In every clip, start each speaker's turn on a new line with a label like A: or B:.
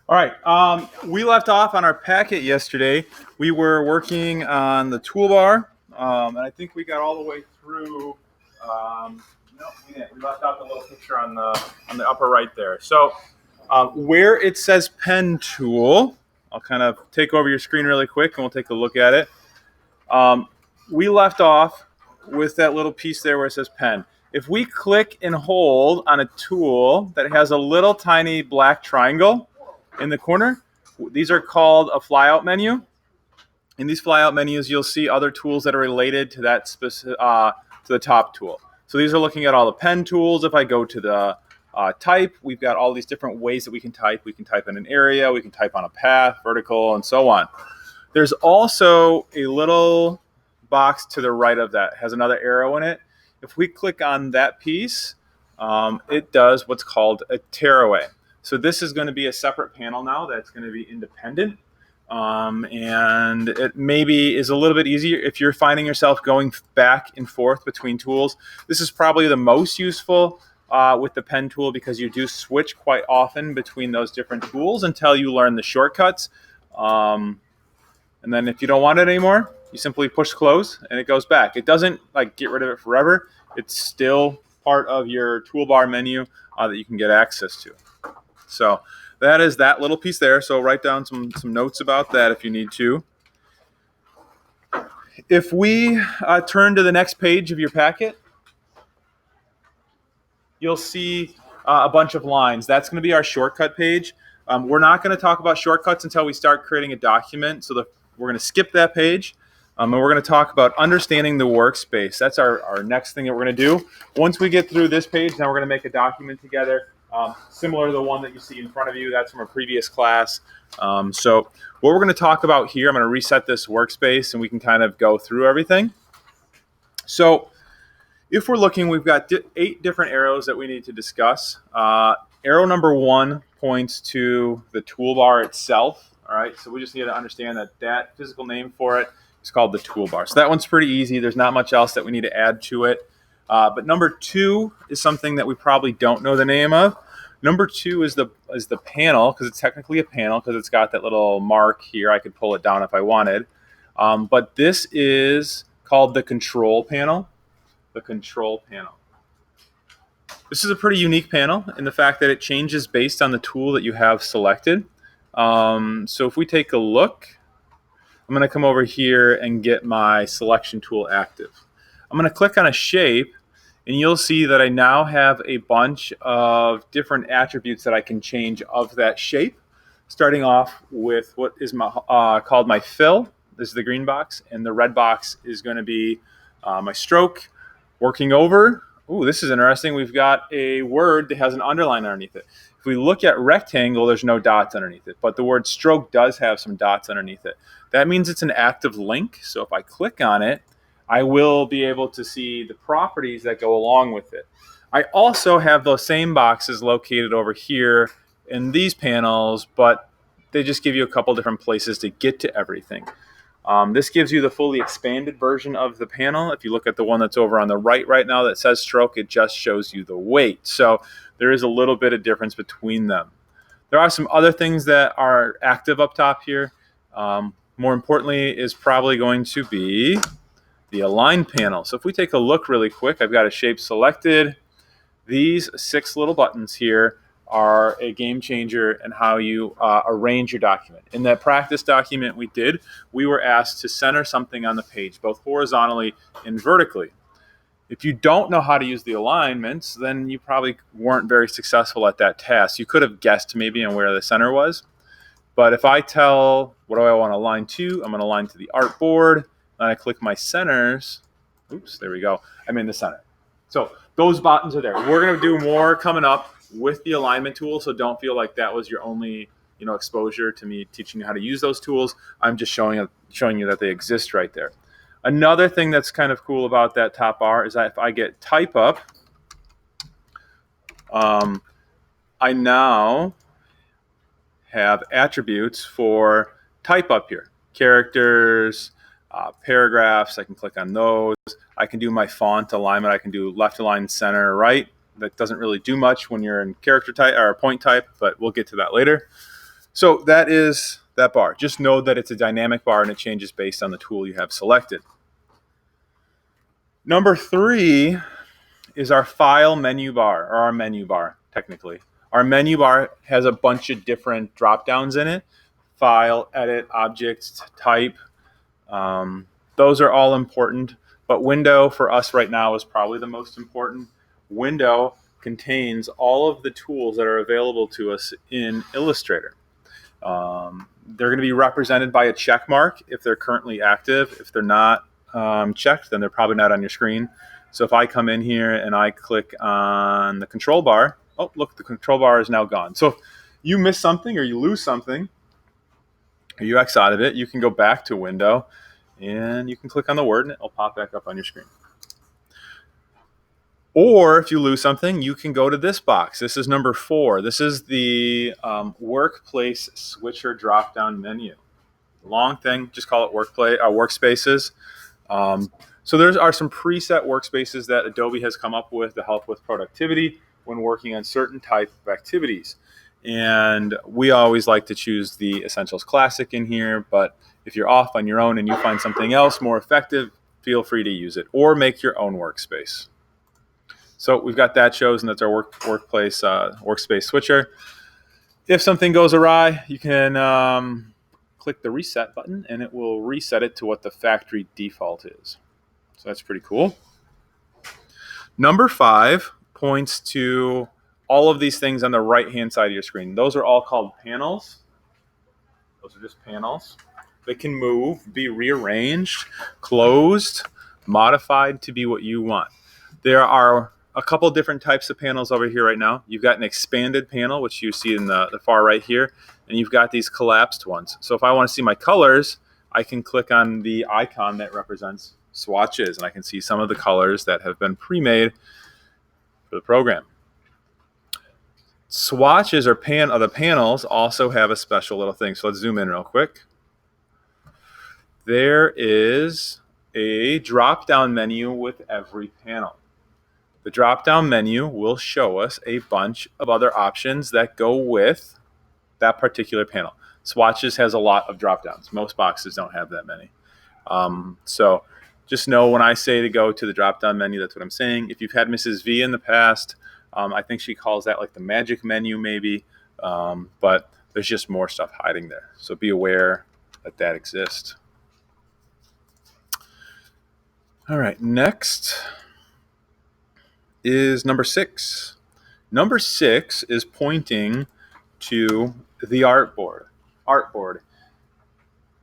A: All right. We left off on our packet yesterday. We were working on the toolbar, and I think we got all the way through. No, we didn't. We left out the little picture on the upper right there. So where it says pen tool, I'll kind of take over your screen really quick, and we'll take a look at it. Um, we left off with that little piece there where it says pen. If we click and hold on a tool that has a little tiny black triangle in the corner, these are called a flyout menu. In these flyout menus, you'll see other tools that are related to that specific to the top tool. So these are looking at all the pen tools. If I go to the type, we've got all these different ways that we can type. We can type in an area, we can type on a path, vertical, and so on. There's also a little box to the right of that. It has another arrow in it. If we click on that piece, it does what's called a tearaway. So this is going to be a separate panel now that's going to be independent. And it maybe is a little bit easier if you're finding yourself going back and forth between tools. This is probably the most useful with the pen tool because you do switch quite often between those different tools until you learn the shortcuts. And then if you don't want it anymore, you simply push close and it goes back. It doesn't like get rid of it forever. It's still part of your toolbar menu that you can get access to. So that is that little piece there. So write down some notes about that if you need to. If we turn to the next page of your packet, you'll see a bunch of lines. That's going to be our shortcut page. We're not going to talk about shortcuts until we start creating a document. So we're going to skip that page. And we're going to talk about understanding the workspace. That's our next thing that we're going to do. Once we get through this page, now we're going to make a document together, similar to the one that you see in front of you. That's from a previous class. So what we're going to talk about here, I'm going to reset this workspace, and we can kind of go through everything. So if we're looking, we've got 8 different arrows that we need to discuss. Arrow number 1 points to the toolbar itself. All right, so we just need to understand that physical name for it is called the toolbar. So that one's pretty easy. There's not much else that we need to add to it. But number 2 is something that we probably don't know the name of. Number 2 is the panel, because it's technically a panel because it's got that little mark here. I could pull it down if I wanted. But this is called the control panel. The control panel. This is a pretty unique panel in the fact that it changes based on the tool that you have selected. So if we take a look, I'm going to come over here and get my selection tool active. I'm going to click on a shape, and you'll see that I now have a bunch of different attributes that I can change of that shape, starting off with what is called my fill. This is the green box, and the red box is going to be my stroke. Working over, ooh, this is interesting. We've got a word that has an underline underneath it. If we look at rectangle, there's no dots underneath it, but the word stroke does have some dots underneath it. That means it's an active link. So if I click on it, I will be able to see the properties that go along with it. I also have those same boxes located over here in these panels, but they just give you a couple different places to get to everything. This gives you the fully expanded version of the panel. If you look at the one that's over on the right now that says stroke, it just shows you the weight. So there is a little bit of difference between them. There are some other things that are active up top here. More importantly is probably going to be the align panel. So if we take a look really quick, I've got a shape selected. These 6 little buttons here are a game changer in how you arrange your document. In that practice document we were asked to center something on the page, both horizontally and vertically. If you don't know how to use the alignments, then you probably weren't very successful at that task. You could have guessed maybe on where the center was. But if I tell, what do I want to align to? I'm going to align to the artboard. And I click my centers. Oops, there we go. I'm in the center. So those buttons are there. We're going to do more coming up with the alignment tool, so don't feel like that was your only exposure to me teaching you how to use those tools. I'm just showing you that they exist right there. Another thing that's kind of cool about that top bar is that if I get type up, I now have attributes for type up here. Characters, paragraphs, I can click on those. I can do my font alignment. I can do left align, center, right. That doesn't really do much when you're in character type or point type, but we'll get to that later. So that is that bar. Just know that it's a dynamic bar and it changes based on the tool you have selected. Number 3 is our file menu bar, or our menu bar, technically. Our menu bar has a bunch of different drop downs in it. File, edit, objects, type. Those are all important, but window for us right now is probably the most important. Window contains all of the tools that are available to us in Illustrator. They're going to be represented by a check mark if they're currently active. If they're not checked, then they're probably not on your screen. So if I come in here and I click on the control bar, oh, look, the control bar is now gone. So if you miss something or you lose something, or you X out of it, you can go back to window and you can click on the word and it'll pop back up on your screen. Or if you lose something, you can go to this box. This is number 4. This is the workplace switcher drop-down menu. Long thing, just call it workspaces. So there are some preset workspaces that Adobe has come up with to help with productivity when working on certain type of activities. And we always like to choose the Essentials Classic in here, but if you're off on your own and you find something else more effective, feel free to use it or make your own workspace. So we've got that chosen. That's our workspace switcher. If something goes awry, you can click the reset button and it will reset it to what the factory default is. So that's pretty cool. Number 5 points to all of these things on the right-hand side of your screen. Those are all called panels. Those are just panels. They can move, be rearranged, closed, modified to be what you want. There are a couple different types of panels over here right now. You've got an expanded panel, which you see in the far right here, and you've got these collapsed ones. So if I want to see my colors, I can click on the icon that represents swatches, and I can see some of the colors that have been pre-made for the program. Swatches or the panels also have a special little thing. So let's zoom in real quick. There is a drop-down menu with every panel. The drop-down menu will show us a bunch of other options that go with that particular panel. Swatches has a lot of drop-downs. Most boxes don't have that many. So just know when I say to go to the drop-down menu, that's what I'm saying. If you've had Mrs. V in the past, I think she calls that like the magic menu maybe, but there's just more stuff hiding there. So be aware that that exists. All right, next is number 6. Number 6 is pointing to the artboard.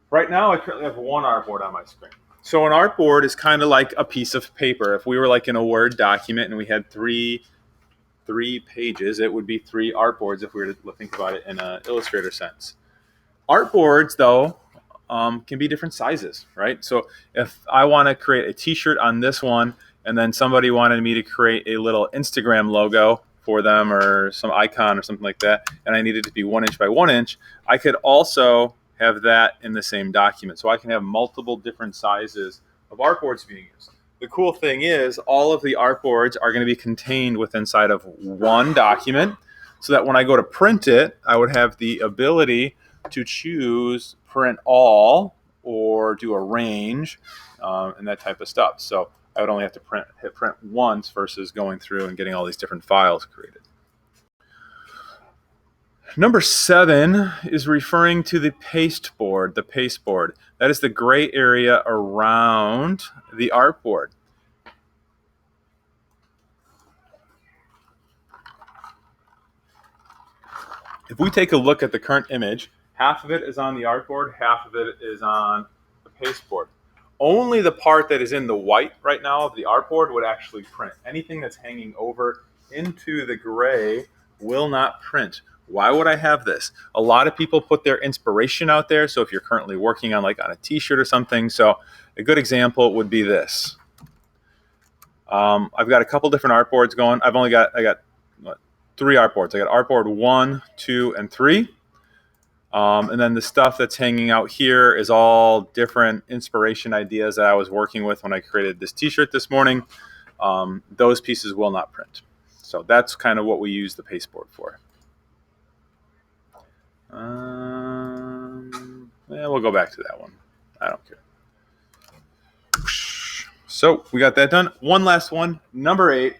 A: Right now, I currently have one artboard on my screen. So an artboard is kind of like a piece of paper. If we were like in a Word document and we had three pages, it would be 3 artboards if we were to think about it in an Illustrator sense. Artboards, though, can be different sizes, right? So if I want to create a t-shirt on this one, and then somebody wanted me to create a little Instagram logo for them or some icon or something like that, and I needed it to be 1 inch by 1 inch, I could also have that in the same document. So I can have multiple different sizes of artboards being used. The cool thing is all of the artboards are going to be contained within inside of one document, so that when I go to print it, I would have the ability to choose print all or do a range and that type of stuff. So I would only have to hit print once versus going through and getting all these different files created. Number 7 is referring to the pasteboard. The pasteboard. That is the gray area around the artboard. If we take a look at the current image, half of it is on the artboard, half of it is on the pasteboard. Only the part that is in the white right now of the artboard would actually print. Anything that's hanging over into the gray will not print. Why would I have this? A lot of people put their inspiration out there. So if you're currently working on like on a t-shirt or something, so a good example would be this. I've got a couple different artboards going. I got 3 artboards. I got artboard 1, 2, and 3. And then the stuff that's hanging out here is all different inspiration ideas that I was working with when I created this t-shirt this morning. Those pieces will not print. So that's kind of what we use the pasteboard for. We'll go back to that one. I don't care. So we got that done. One last one. Number 8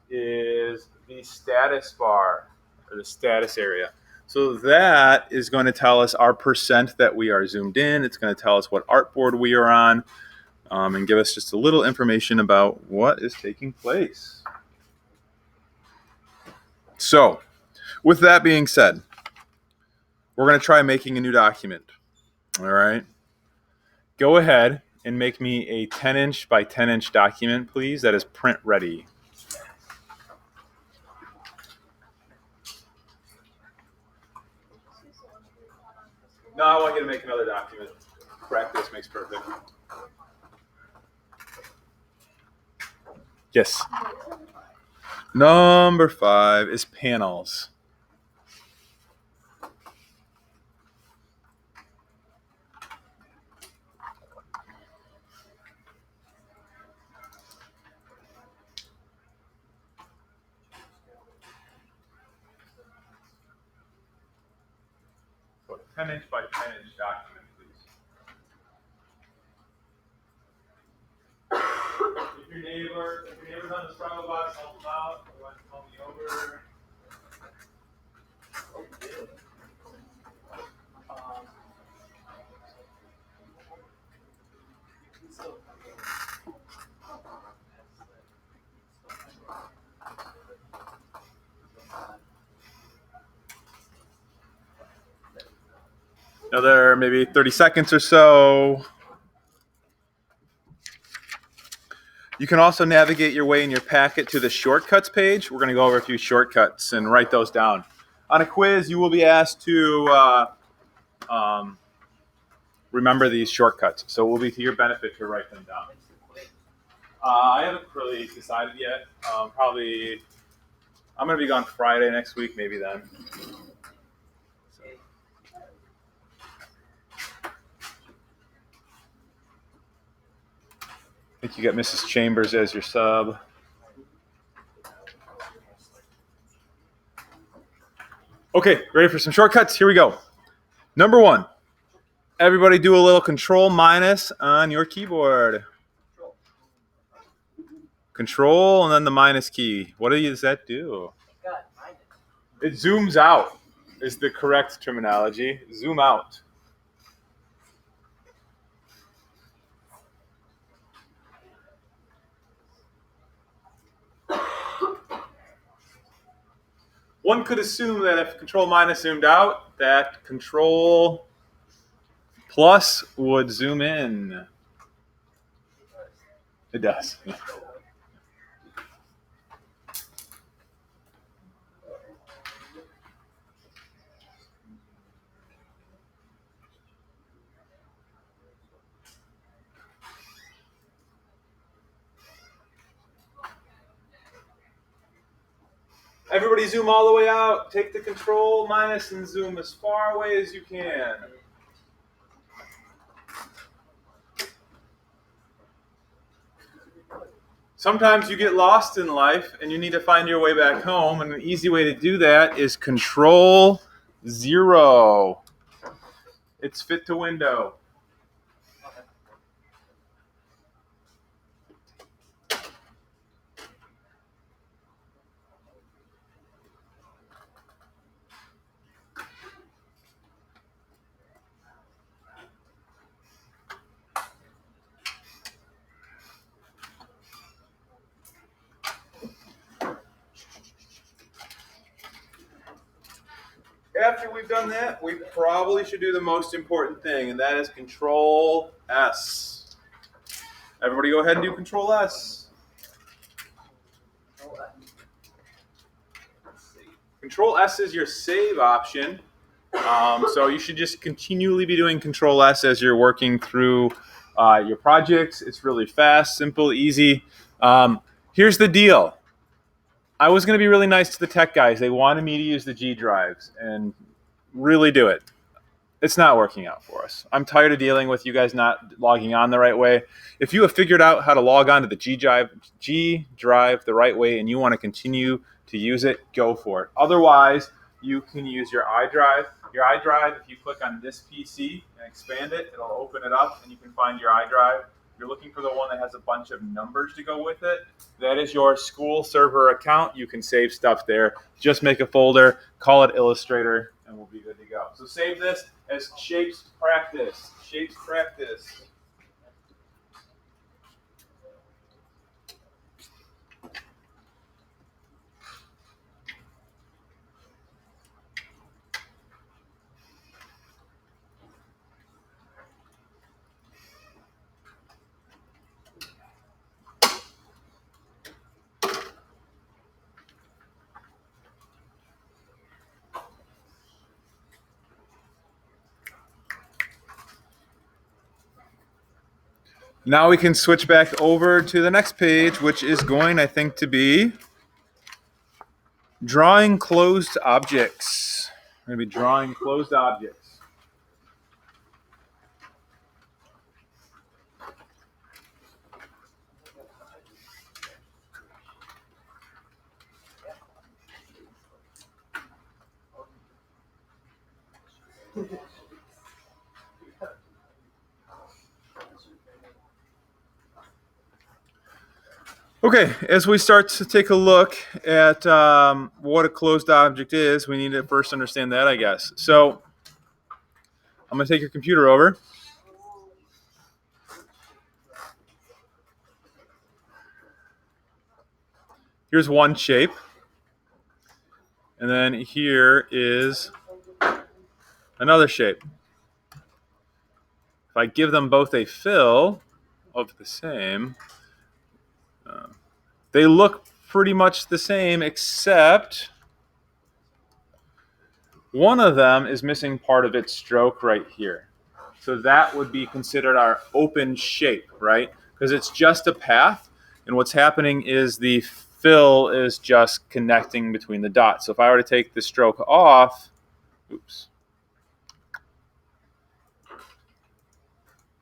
A: is the status bar or the status area. So that is going to tell us our percent that we are zoomed in. It's going to tell us what artboard we are on, and give us just a little information about what is taking place. So with that being said, we're going to try making a new document. All right. Go ahead and make me a 10-inch by 10-inch document, please, that is print ready. No, I want you to make another document. Practice makes perfect. Yes. Number 5 is panels. So 10-inch by 10-inch document, please. If your neighbor's on the struggle box, help them out. You want to call me over. Another maybe 30 seconds or so. You can also navigate your way in your packet to the shortcuts page. We're going to go over a few shortcuts and write those down. On a quiz, you will be asked to remember these shortcuts. So it will be to your benefit to write them down. I haven't really decided yet. Probably, I'm going to be gone Friday next week, maybe then. I think you got Mrs. Chambers as your sub. Okay, ready for some shortcuts? Here we go. Number 1, everybody do a little control minus on your keyboard. Control and then the minus key. What does that do? It zooms out is the correct terminology. Zoom out. One could assume that if control minus zoomed out, that control plus would zoom in. It does. Everybody zoom all the way out. Take the control minus and zoom as far away as you can. Sometimes you get lost in life and you need to find your way back home, and an easy way to do that is Control 0. It's fit to window. After we've done that, we probably should do the most important thing, and that is Control S. Everybody go ahead and do Control S. Control S is your save option. So you should just continually be doing Control S as you're working through your projects. It's really fast, simple, easy. Here's the deal. I was going to be really nice to the tech guys. They wanted me to use the G drives and really do it. It's not working out for us. I'm tired of dealing with you guys not logging on the right way. If you have figured out how to log on to the G drive the right way and you want to continue to use it, go for it. Otherwise, you can use your iDrive Your iDrive, if you click on this PC and expand it, it'll open it up and you can find your iDrive. If you're looking for the one that has a bunch of numbers to go with it, that is your school server account. You can save stuff there. Just make a folder, call it Illustrator, and we'll be good to go. So save this as Shapes Practice. Shapes Practice. Now we can switch back over to the next page, which is going, I think, to be drawing closed objects. We're going to be drawing closed objects. Okay, as we start to take a look at what a closed object is, we need to first understand that, I guess. So I'm going to take your computer over. Here's one shape. And then here is another shape. If I give them both a fill of the same, they look pretty much the same, except one of them is missing part of its stroke right here. So that would be considered our open shape, right? Because it's just a path, and what's happening is the fill is just connecting between the dots. So if I were to take the stroke off, oops,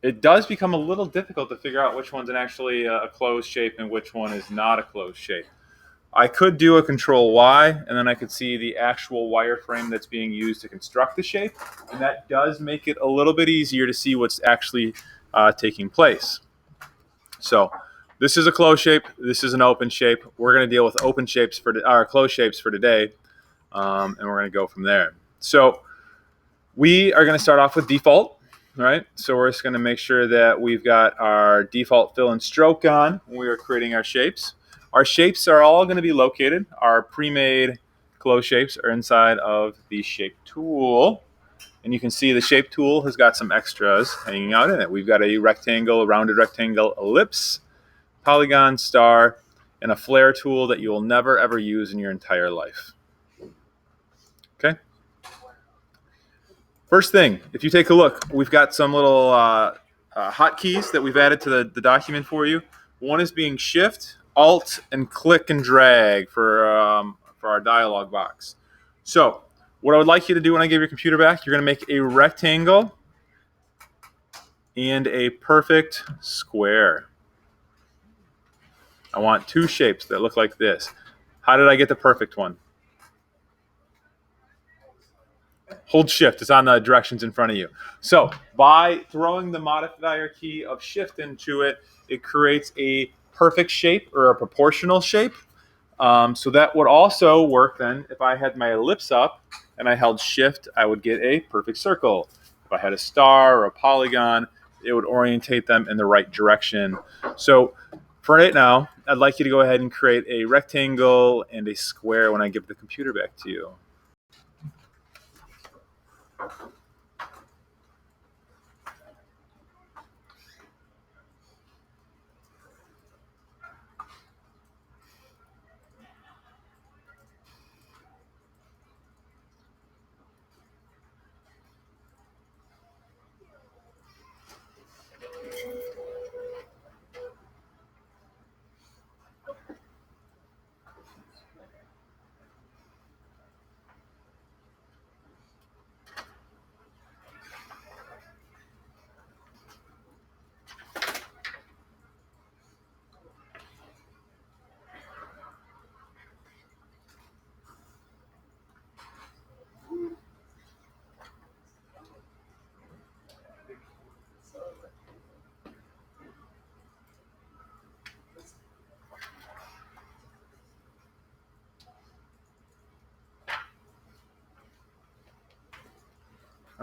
A: it does become a little difficult to figure out which one's actually a closed shape and which one is not a closed shape. I could do a Control Y, and then I could see the actual wireframe that's being used to construct the shape, and that does make it a little bit easier to see what's actually taking place. So this is a closed shape. This is an open shape. We're going to deal with open shapes for closed shapes for today, and we're going to go from there. So we are going to start off with default. All right, so we're just going to make sure that we've got our default fill and stroke on when we are creating our shapes. Our shapes are all going to be located. Our pre-made closed shapes are inside of the shape tool. And you can see the shape tool has got some extras hanging out in it. We've got a rectangle, a rounded rectangle, ellipse, polygon, star, and a flare tool that you will never ever use in your entire life. Okay? First thing, if you take a look, we've got some little hotkeys that we've added to the document for you. One is being Shift, Alt, and click and drag for our dialog box. So what I would like you to do when I give your computer back, you're going to make a rectangle and a perfect square. I want two shapes that look like this. How did I get the perfect one? Hold Shift. It's on the directions in front of you. So by throwing the modifier key of Shift into it, it creates a perfect shape or a proportional shape. So that would also work then if I had my ellipse up and I held Shift, I would get a perfect circle. If I had a star or a polygon, it would orientate them in the right direction. So for right now, I'd like you to go ahead and create a rectangle and a square when I give the computer back to you.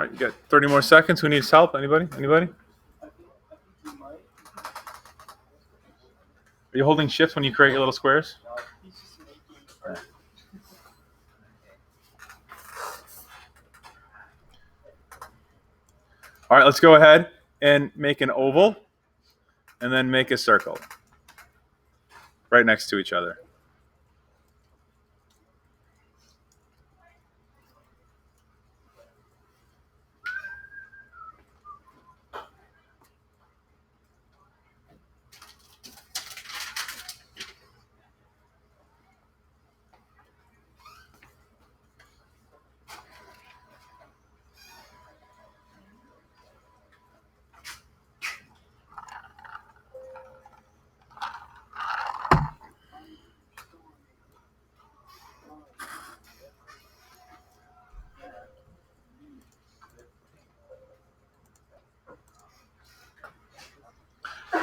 A: right, you got 30 more seconds. Who needs help? Anybody? Anybody? Are you holding shift when you create your little squares? All right, let's go ahead and make an oval and then make a circle right next to each other.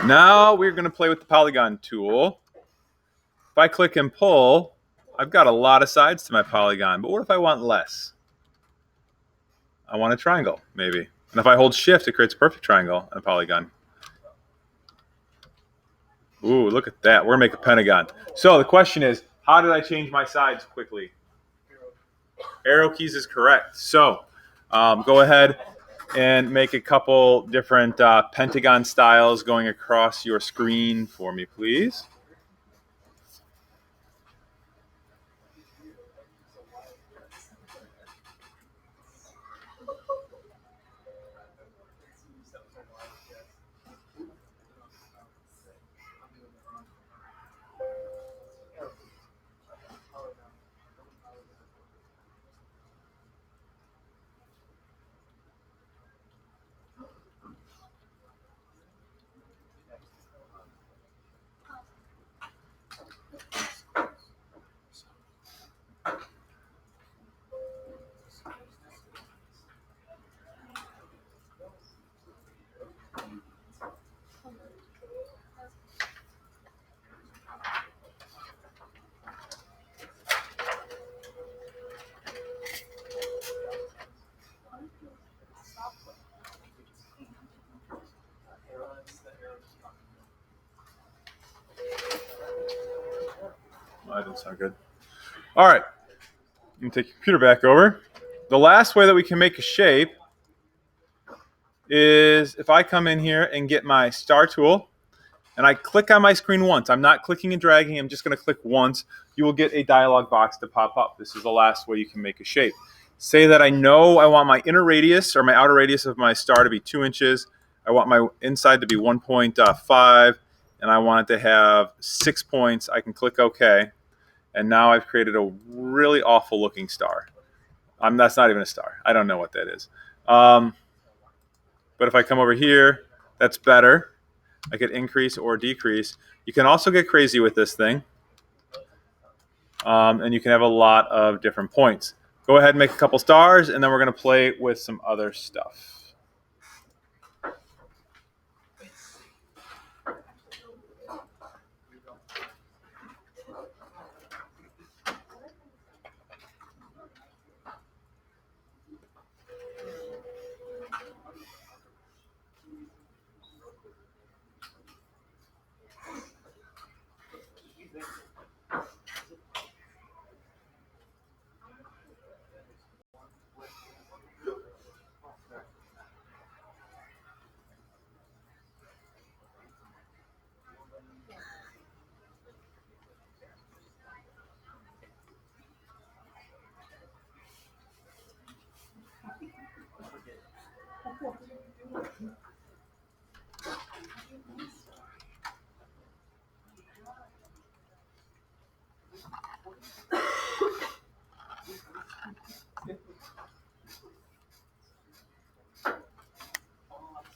A: Now we're going to play with the polygon tool. If I click and pull, I've got a lot of sides to my polygon, but what if I want less? I want a triangle, maybe. And if I hold shift, it creates a perfect triangle and a polygon. Ooh, look at that. We're going to make a pentagon. So the question is, how did I change my sides quickly? Arrow keys is correct. So go ahead and make a couple different pentagon styles going across your screen for me, please. Oh, that didn't sound good. All right. I'm going to take your computer back over. The last way that we can make a shape is if I come in here and get my star tool and I click on my screen once. I'm not clicking and dragging. I'm just going to click once. You will get a dialog box to pop up. This is the last way you can make a shape. Say that I know I want my inner radius or my outer radius of my star to be 2 inches. I want my inside to be 1.5, and I want it to have 6 points. I can click OK. And now I've created a really awful looking star. That's not even a star. I don't know what that is. But if I come over here, that's better. I could increase or decrease. You can also get crazy with this thing. And you can have a lot of different points. Go ahead and make a couple stars, and then we're going to play with some other stuff.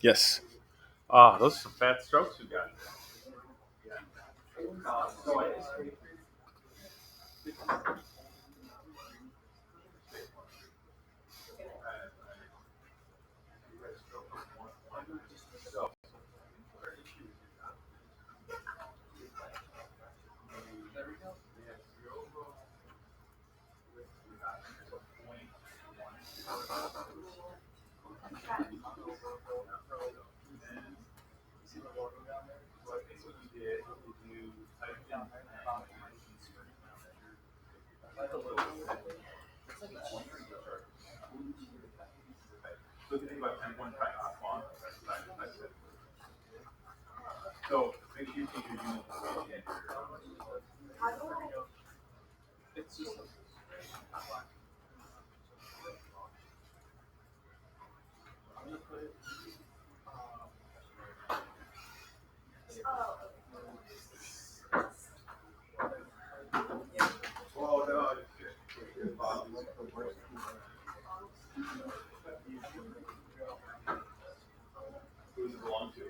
A: Yes. Those are some fat strokes we got. So if you think about 10-point font, so make sure you take your unit. It's just oh no. Who does it belong to?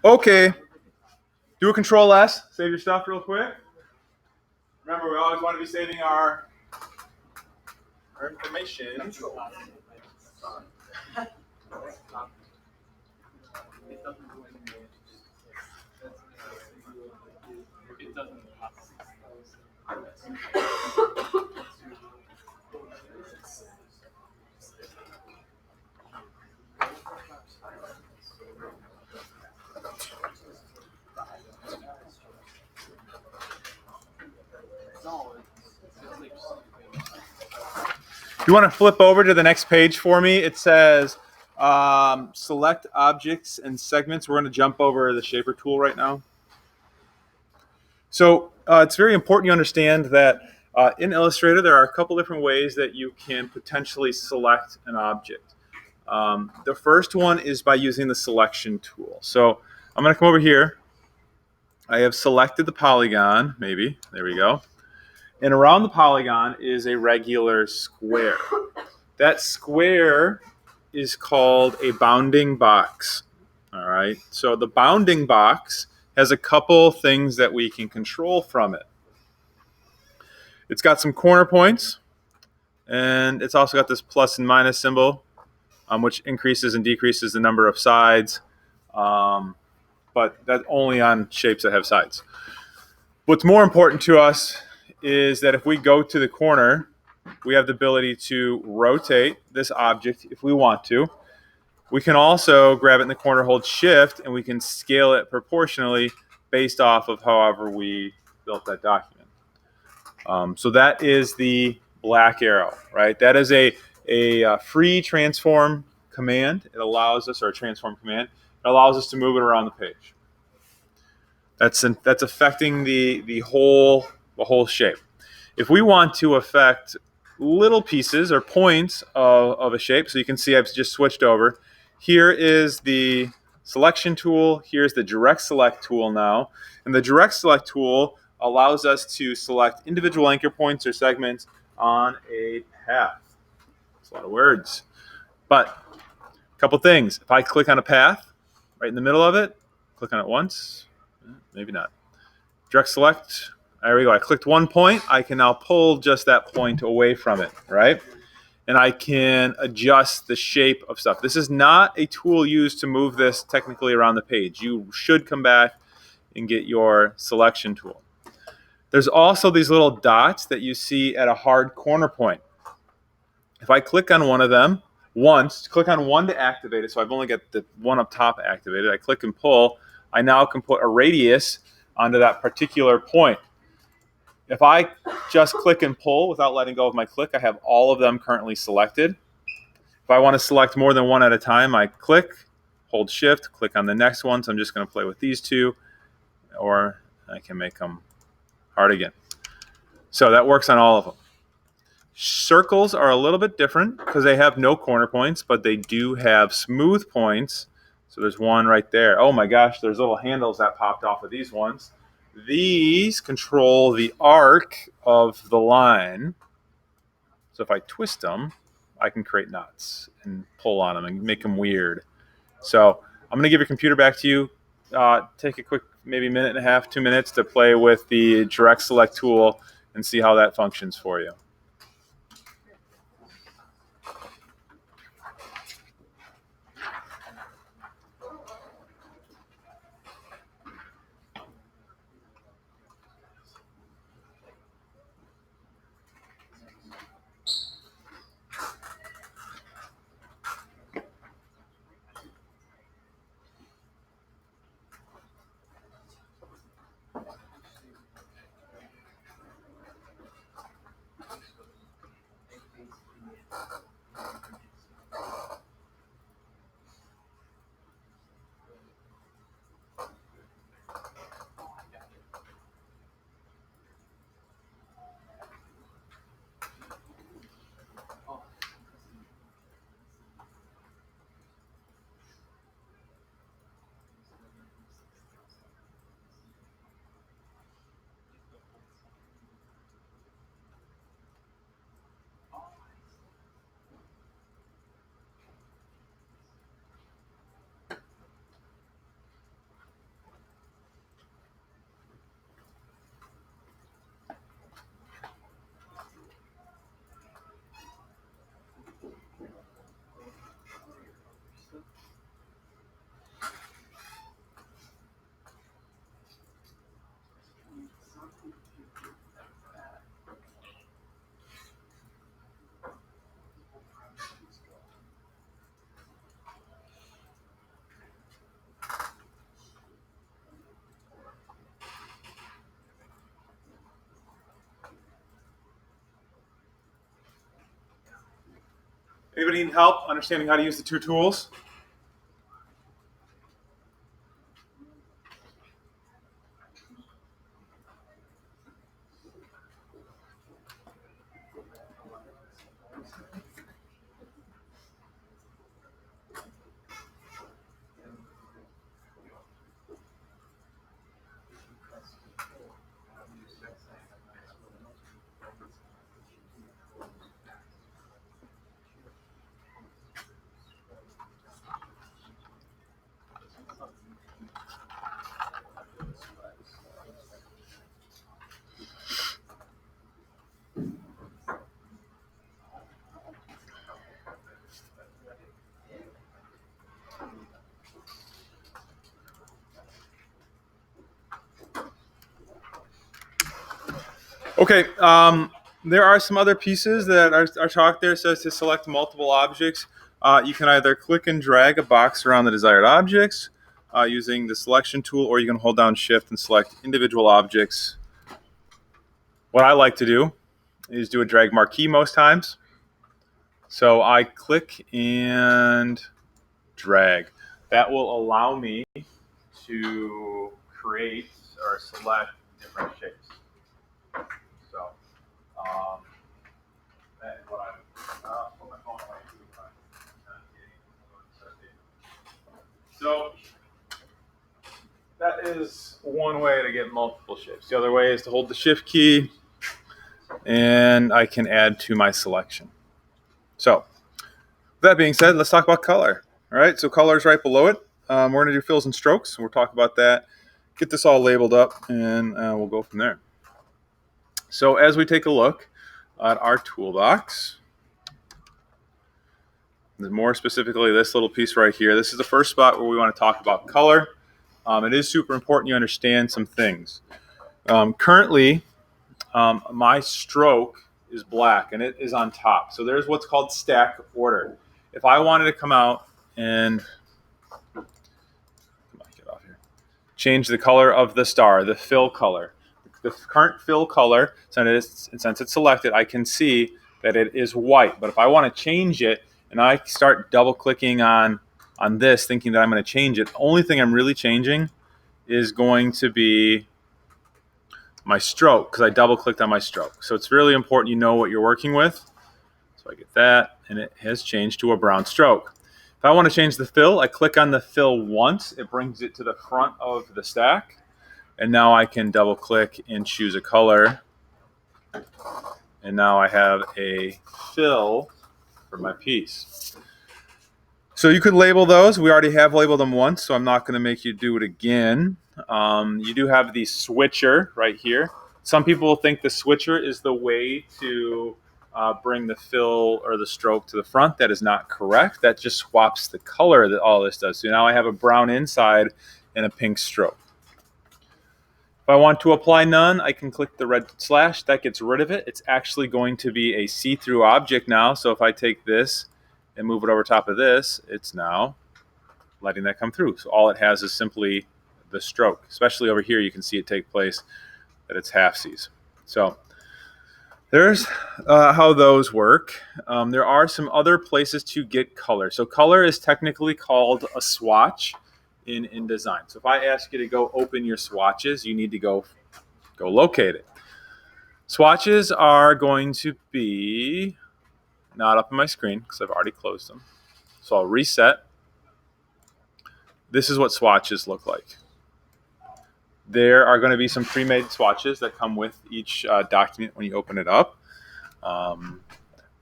A: Okay. Do a Control S. Save your stuff real quick. Remember, we always want to be saving our information. You want to flip over to the next page for me? It says select objects and segments. We're going to jump over the shaper tool right now. So it's very important you understand that in Illustrator, there are a couple different ways that you can potentially select an object. The first one is by using the selection tool. So I'm going to come over here. I have selected the polygon, maybe. There we go. And around the polygon is a regular square. That square is called a bounding box. All right. So the bounding box has a couple things that we can control from it. It's got some corner points, and it's also got this plus and minus symbol, which increases and decreases the number of sides, but that's only on shapes that have sides. What's more important to us is that if we go to the corner, we have the ability to rotate this object if we want to. We can also grab it in the corner, hold shift, and we can scale it proportionally based off of however we built that document. So that is the black arrow, right? That is a free transform command. It allows us, or a transform command, it allows us to move it around the page. That's affecting the whole shape. If we want to affect little pieces or points of a shape, so you can see I've just switched over. Here is the selection tool. Here's the direct select tool now. And the direct select tool allows us to select individual anchor points or segments on a path. It's a lot of words. But a couple things. If I click on a path right in the middle of it, click on it once, maybe not. Direct select, there we go. I clicked one point. I can now pull just that point away from it, right? And I can adjust the shape of stuff. This is not a tool used to move this technically around the page. You should come back and get your selection tool. There's also these little dots that you see at a hard corner point. If I click on one of them once, click on one to activate it, so I've only got the one up top activated. I click and pull. I now can put a radius onto that particular point. If I just click and pull without letting go of my click, I have all of them currently selected. If I want to select more than one at a time, I click, hold shift, click on the next one. So I'm just going to play with these two, or I can make them hard again. So that works on all of them. Circles are a little bit different because they have no corner points, but they do have smooth points. So there's one right there. Oh my gosh, there's little handles that popped off of these ones. These control the arc of the line. So if I twist them, I can create knots and pull on them and make them weird. So I'm going to give your computer back to you. Take a quick, maybe minute and a half, 2 minutes to play with the direct select tool and see how that functions for you. Anybody need help understanding how to use the two tools? Okay, there are some other pieces that our talk there says to select multiple objects. You can either click and drag a box around the desired objects using the selection tool, or you can hold down Shift and select individual objects. What I like to do is do a drag marquee most times. So I click and drag. That will allow me to create or select different shapes. So that is what I put my phone away. So that is one way to get multiple shapes. The other way is to hold the Shift key, and I can add to my selection. So that being said, let's talk about color. All right, so color is right below it. We're going to do fills and strokes. We'll talk about that. Get this all labeled up, and we'll go from there. So as we take a look at our toolbox, more specifically this little piece right here, this is the first spot where we want to talk about color. It is super important you understand some things. Currently, my stroke is black, and it is on top. So there's what's called stack order. If I wanted to come out and change the color of the star, the fill color, the current fill color, since it's selected, I can see that it is white. But if I want to change it, and I start double clicking on this, thinking that I'm going to change it, the only thing I'm really changing is going to be my stroke, because I double clicked on my stroke. So it's really important you know what you're working with. So I get that, and it has changed to a brown stroke. If I want to change the fill, I click on the fill once. It brings it to the front of the stack. And now I can double click and choose a color. And now I have a fill for my piece. So you could label those. We already have labeled them once, so I'm not going to make you do it again. You do have the switcher right here. Some people think the switcher is the way to bring the fill or the stroke to the front. That is not correct. That just swaps the color that all this does. So now I have a brown inside and a pink stroke. If I want to apply none, I can click the red slash. That gets rid of it. It's actually going to be a see-through object now. So if I take this and move it over top of this, it's now letting that come through. So all it has is simply the stroke. Especially over here, you can see it take place at its half-seas. So there's how those work. There are some other places to get color. So color is technically called a swatch in InDesign. So if I ask you to go open your swatches, you need to go locate it. Swatches are going to be not up on my screen because I've already closed them. So I'll reset. This is what swatches look like. There are going to be some pre-made swatches that come with each document when you open it up.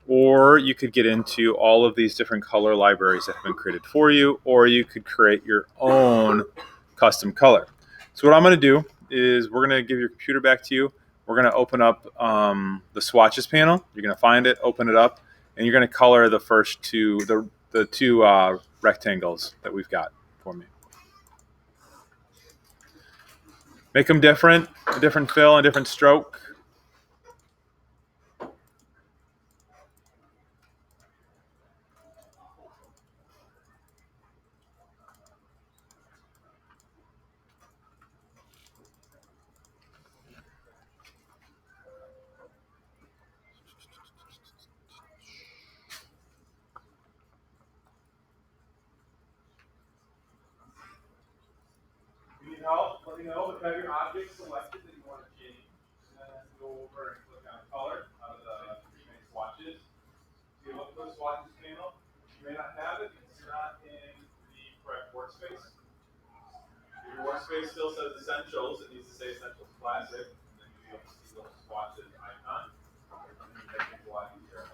A: Or you could get into all of these different color libraries that have been created for you, or you could create your own custom color. So what I'm going to do is we're going to give your computer back to you. We're going to open up the swatches panel. You're going to find it, open it up, and you're going to color the first two, the two rectangles that we've got for me. Make them different, a different fill, a different stroke. If you need help, let me know. If you have your object selected that you want to change, and then go over and click on color out of the pre-made swatches. So you look for the swatches panel. You may not have it. It's not in the correct workspace. If your workspace still says Essentials, it needs to say Essentials Classic. And then you'll be able to see the swatches icon. And you make things a lot easier.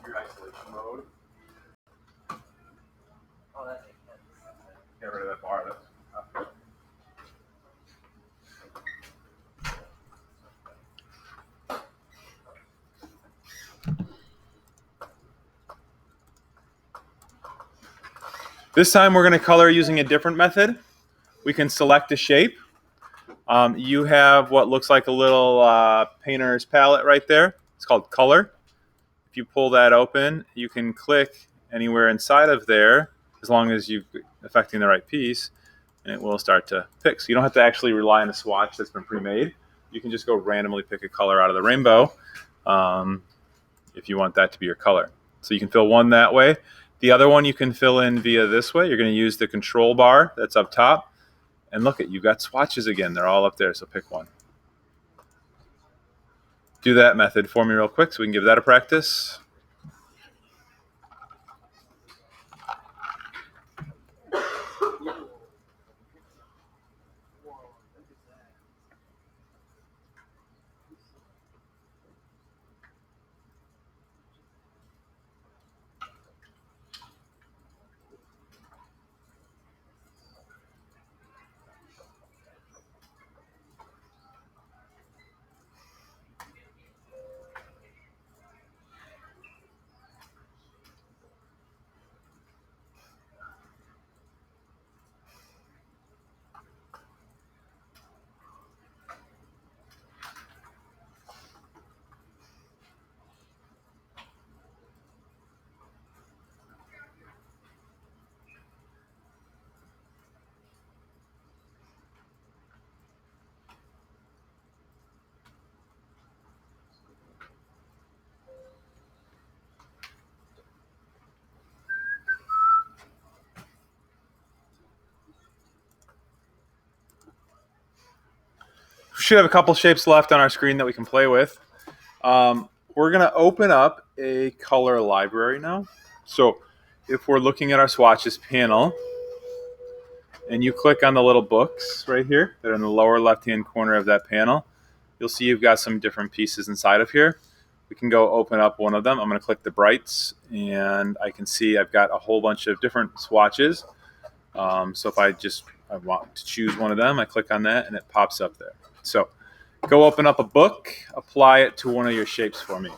A: Your isolation mode. Get rid of that bar. That's This time we're going to color using a different method. We can select a shape. You have what looks like a little painter's palette right there. It's called color. If you pull that open, you can click anywhere inside of there as long as you're affecting the right piece, and it will start to pick. So you don't have to actually rely on a swatch that's been pre-made. You can just go randomly pick a color out of the rainbow if you want that to be your color. So you can fill one that way. The other one you can fill in via this way. You're going to use the control bar that's up top. And look, you've got swatches again. They're all up there, so pick one. Do that method for me real quick so we can give that a practice. should have a couple shapes left on our screen that we can play with. We're going to open up a color library now. So if we're looking at our swatches panel, and you click on the little books right here that are in the lower left-hand corner of that panel, you'll see you've got some different pieces inside of here. We can go open up one of them. I'm going to click the brights, and I can see I've got a whole bunch of different swatches. So if I want to choose one of them, I click on that, and it pops up there. So go open up a book, apply it to one of your shapes for me.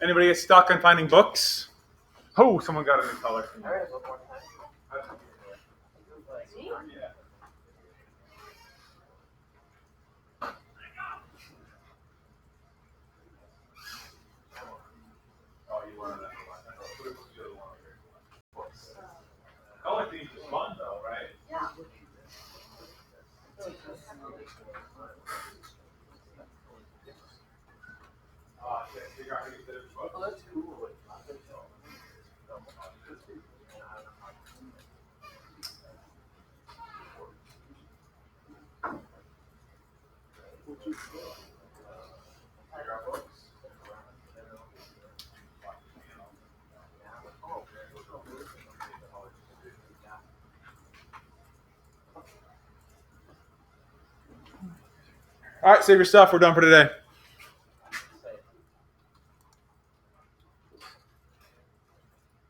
A: Anybody get stuck on finding books? Oh, someone got a new color. Color themes is fun though, right? Yeah. Oh, that's cool. All right, save your stuff. We're done for today.